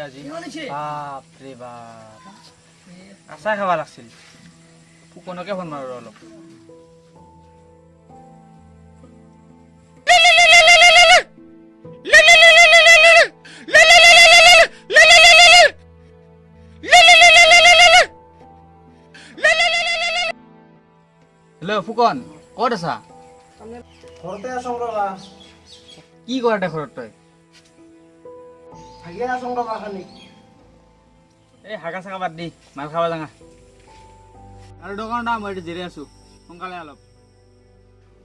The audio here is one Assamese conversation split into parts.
আজি বাপৰে বাপ আচাৰ খাব লাগিছিল ফুকনকে ফোন মাৰো অলপ হেল্ল' ফুকন ক'ত আছা ঘৰতে আছো ৰবা কি কৰা দে ঘৰত তই ভাগিয়ে আছো ৰবা খালি এই হাগা চাগা বাদ দি মাল খাবা যাঙা আৰু দোকানৰ দাম মই জিৰাই আছো সোনকালে অলপ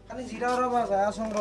খালি জিৰা ৰবা যাই আছো ৰ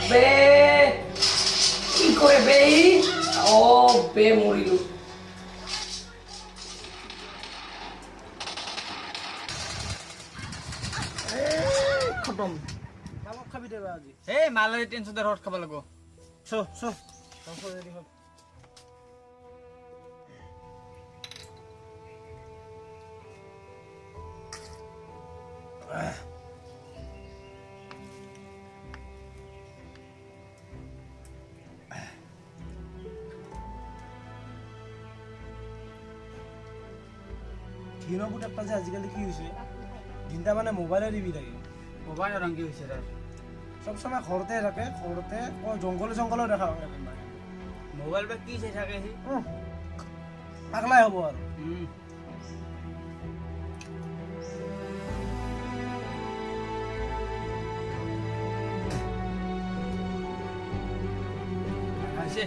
বে কি কৰে বে ও বে মৰিল খতম কামত খাবি দেবা আজি এই মালেৰ টেনচন দে ৰদ খাব লাগিব চো চো চো ৰেডি হ দিনৰ পুতেকটা যে আজিকালি কি হৈছে দিনটা মানে মোবাইলে টিভি থাকে মোবাইলৰ ৰং কি হৈছে তাৰ সব সময় ঘৰতে থাকে ঘৰতে জংঘলে দেখা পায় মোবাইল বা কি চাই থাকে সি পাগলাই হ'ব আৰু আহিছে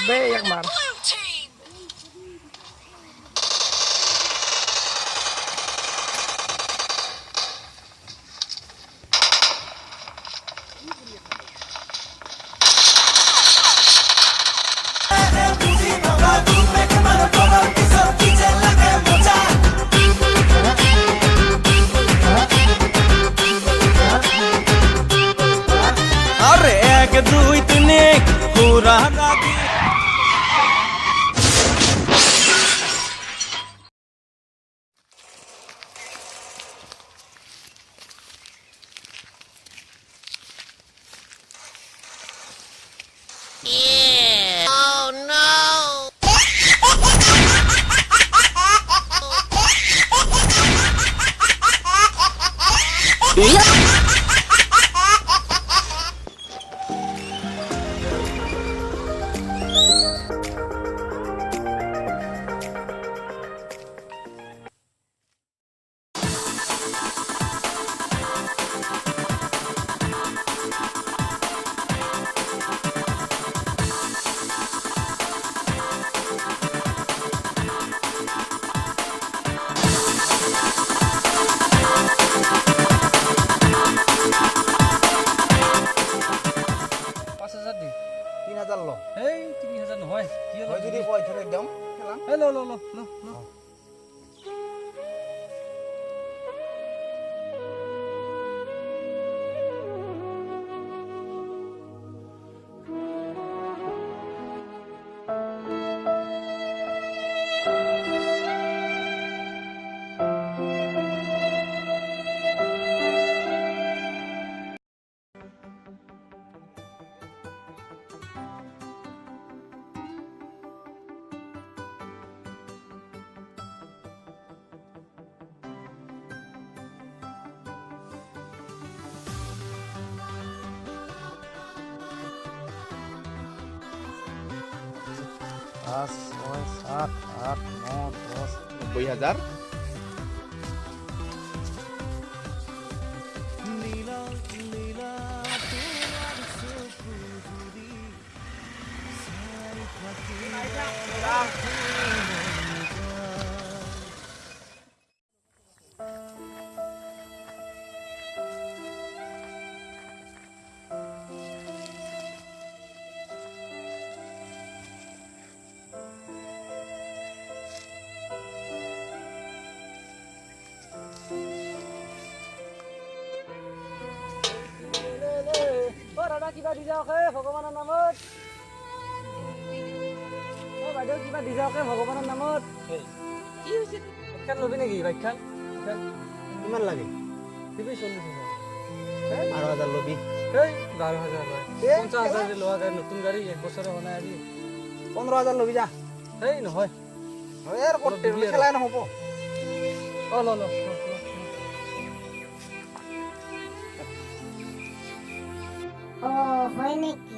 বে এক মাৰ अरे एक दुई तीन पूरा रागी 5, 6, 7, 8, 9, 10. 90,000 দাদা কিবা দি যাওক ভগৱানৰ নামত বাইদেউ কিবা দি যাওক ভগৱানৰ নামত কি হৈছে বাইকখন ল'বি নেকি বাইকখন কিমান লাগে দিবি 40,000 12,000 ল'বি এই 12,000 লয় 50,000 লোৱা গাড়ী নতুন গাড়ী 1 বছৰে হোৱা নাই আজি 15,000 ল'বি যা এই নহয় খেলাই নহ'ব ল হয় নেকি?